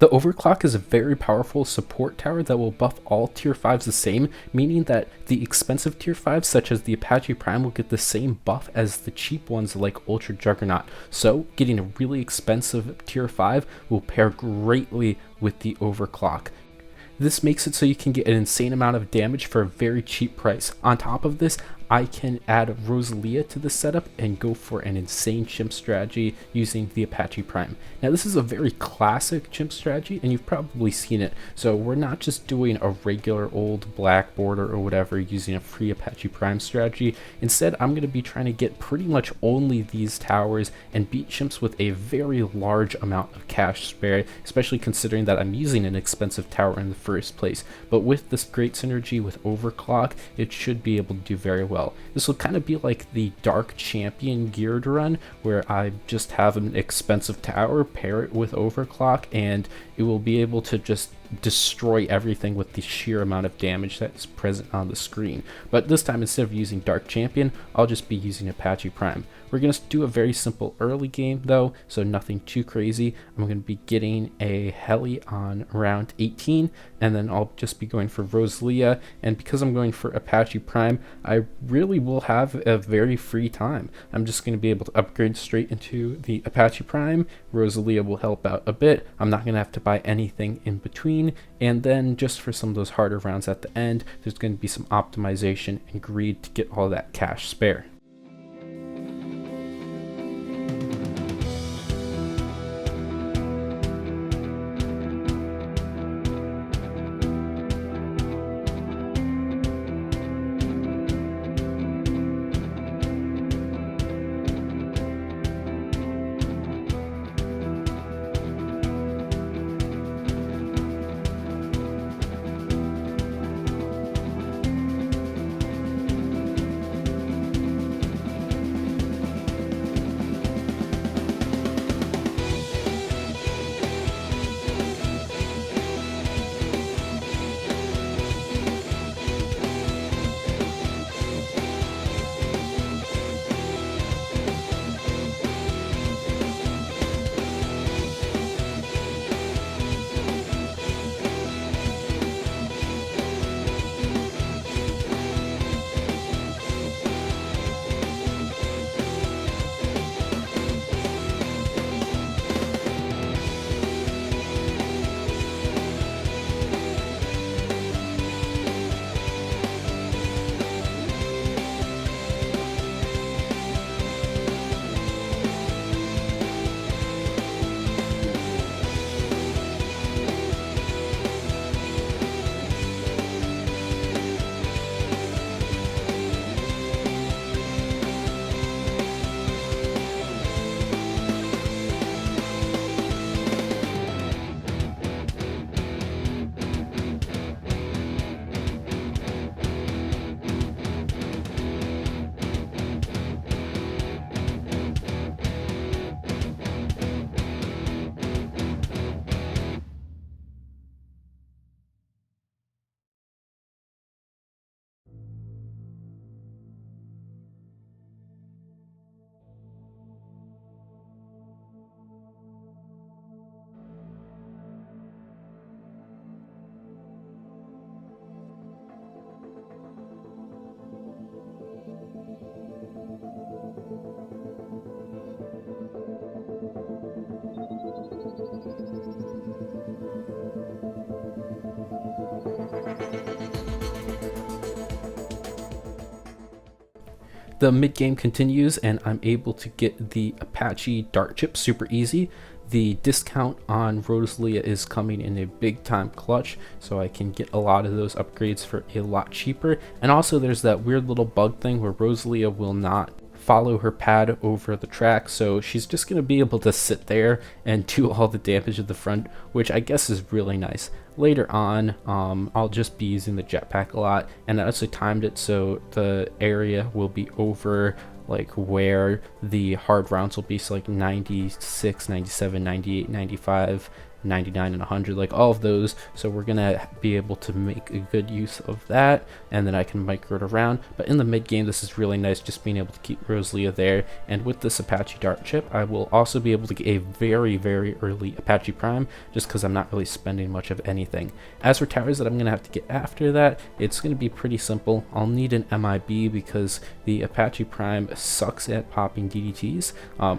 The Overclock is a very powerful support tower that will buff all tier 5s the same, meaning that the expensive tier 5s such as the Apache Prime will get the same buff as the cheap ones like Ultra Juggernaut. So getting a really expensive tier 5 will pair greatly with the Overclock. This makes it so you can get an insane amount of damage for a very cheap price. On top of this, I can add Rosalia to the setup and go for an insane chimp strategy using the Apache Prime. Now this is a very classic chimp strategy and you've probably seen it, so we're not just doing a regular old black border or whatever using a free Apache Prime strategy. Instead, I'm going to be trying to get pretty much only these towers and beat chimps with a very large amount of cash spare, especially considering that I'm using an expensive tower in the first place. But with this great synergy with Overclock, it should be able to do very well. This will kind of be like the Dark Champion geared run, where I just have an expensive tower, pair it with Overclock, and it will be able to just destroy everything with the sheer amount of damage that's present on the screen. But this time, instead of using Dark Champion, I'll just be using Apache Prime. We're going to do a very simple early game though, so nothing too crazy. I'm going to be getting a heli on round 18, and then I'll just be going for Rosalia. And because I'm going for Apache Prime, I really will have a very free time. I'm just going to be able to upgrade straight into the Apache Prime. Rosalia will help out a bit. I'm not going to have to buy anything in between. And then just for some of those harder rounds at the end, there's going to be some optimization and greed to get all that cash spare. The mid game continues and I'm able to get the Apache dart chip super easy. The discount on Rosalia is coming in a big time clutch, so I can get a lot of those upgrades for a lot cheaper. And also there's that weird little bug thing where Rosalia will not follow her pad over the track, so she's just going to be able to sit there and do all the damage at the front, which I guess is really nice. Later on, I'll just be using the jetpack a lot, and I also timed it so the area will be over like where the hard rounds will be, so like 96, 97, 98, 95, 99 and 100, like all of those. So we're gonna be able to make a good use of that, and then I can micro it around. But in the mid game, this is really nice, just being able to keep Rosalia there. And with this Apache Dart chip, I will also be able to get a very, very early Apache Prime, just because I'm not really spending much of anything. As for towers that I'm gonna have to get after that, it's gonna be pretty simple. I'll need an MIB because the Apache Prime sucks at popping DDTs,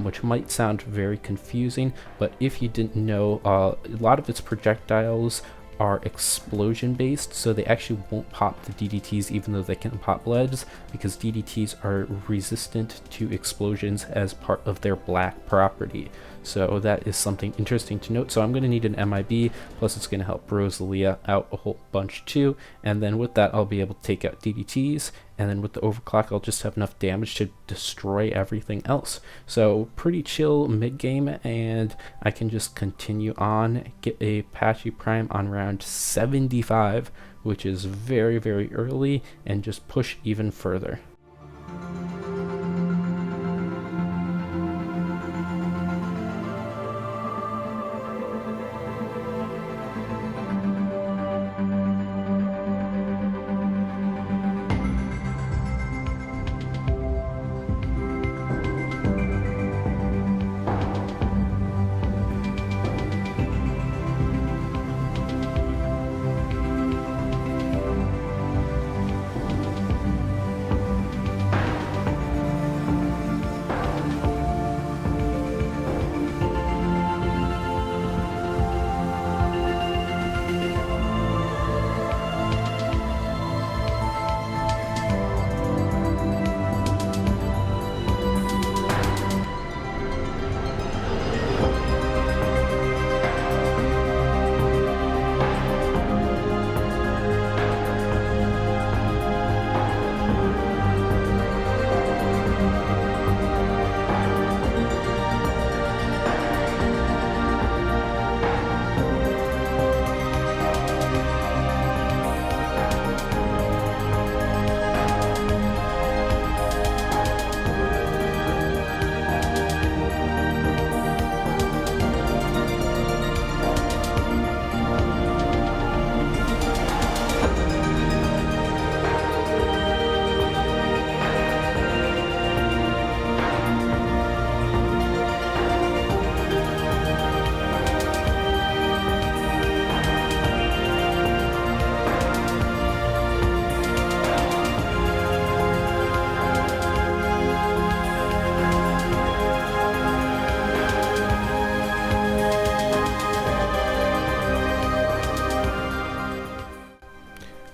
which might sound very confusing, but if you didn't know, a lot of its projectiles are explosion based, so they actually won't pop the DDTs even though they can pop leads, because DDTs are resistant to explosions as part of their black property. So that is something interesting to note. So I'm going to need an MIB, plus it's going to help Rosalia out a whole bunch too, and then with that I'll be able to take out DDTs, and then with the overclock I'll just have enough damage to destroy everything else. So pretty chill mid game, and I can just continue on, get a Apache Prime on round 75, which is very, very early, and just push even further.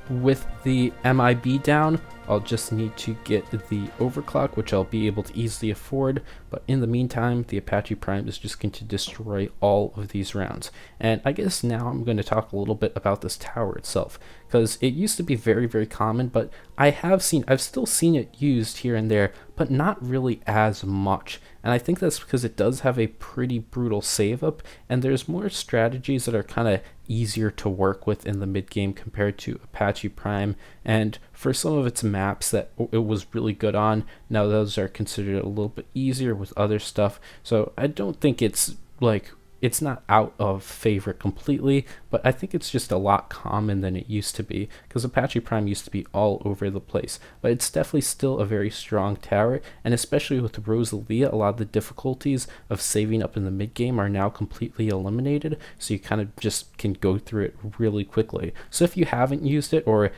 With the MIB down, I'll just need to get the overclock, which I'll be able to easily afford, but in the meantime, the Apache Prime is just going to destroy all of these rounds. And I guess now I'm going to talk a little bit about this tower itself, because it used to be very, very common, but I've still seen it used here and there, but not really as much. And I think that's because it does have a pretty brutal save up, and there's more strategies that are kind of easier to work with in the mid game compared to Apache Prime. And for some of its maps that it was really good on, now those are considered a little bit easier with other stuff. So I don't think it's not out of favor completely, but I think it's just a lot common than it used to be, because Apache Prime used to be all over the place. But it's definitely still a very strong tower, and especially with Rosalia, a lot of the difficulties of saving up in the mid game are now completely eliminated, so you kind of just can go through it really quickly. So if you haven't used it, or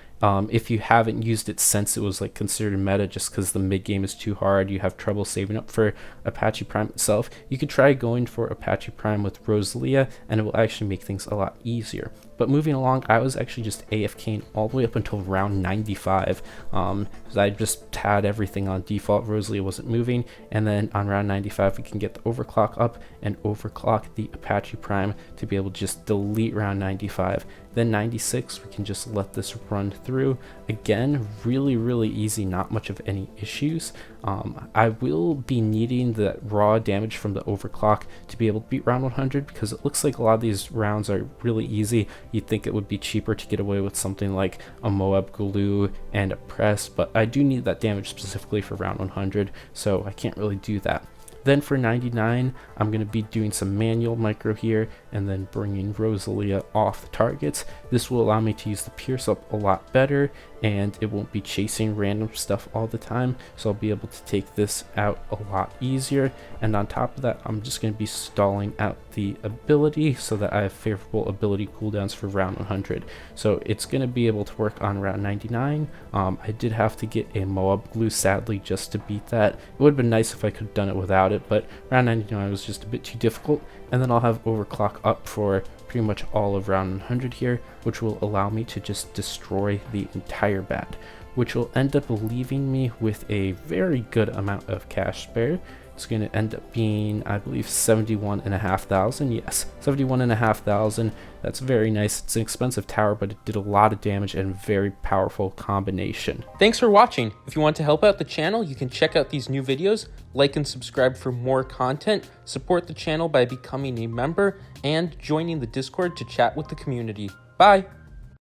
if you haven't used it since it was like considered meta just because the mid game is too hard, you have trouble saving up for Apache Prime itself, you could try going for Apache Prime with Rosalia, and it will actually make things a lot easier. But moving along, I was actually just AFKing all the way up until round 95, because I just had everything on default. Rosalia wasn't moving, and then on round 95 we can get the overclock up and overclock the Apache Prime to be able to just delete round 95. Then 96 we can just let this run through. Again, really, really easy, not much of any issues. I will be needing the raw damage from the overclock to be able to beat round 100, because it looks like a lot of these rounds are really easy. You'd think it would be cheaper to get away with something like a Moab Glue and a press, but I do need that damage specifically for round 100, so I can't really do that. Then for 99, I'm going to be doing some manual micro here and then bringing Rosalia off the targets. This will allow me to use the pierce up a lot better, and it won't be chasing random stuff all the time, so I'll be able to take this out a lot easier. And on top of that, I'm just going to be stalling out the ability so that I have favorable ability cooldowns for round 100. So it's going to be able to work on round 99. I did have to get a Moab glue, sadly, just to beat that. It would have been nice if I could have done it without it, but round 99 was just a bit too difficult. And then I'll have Overclock up for pretty much all of round 100 here, which will allow me to just destroy the entire bat, which will end up leaving me with a very good amount of cash spare. It's going to end up being, I believe, 71,500. Yes, 71,500. That's very nice. It's an expensive tower, but it did a lot of damage and very powerful combination. Thanks for watching. If you want to help out the channel, you can check out these new videos, like and subscribe for more content, support the channel by becoming a member, and joining the Discord to chat with the community. Bye!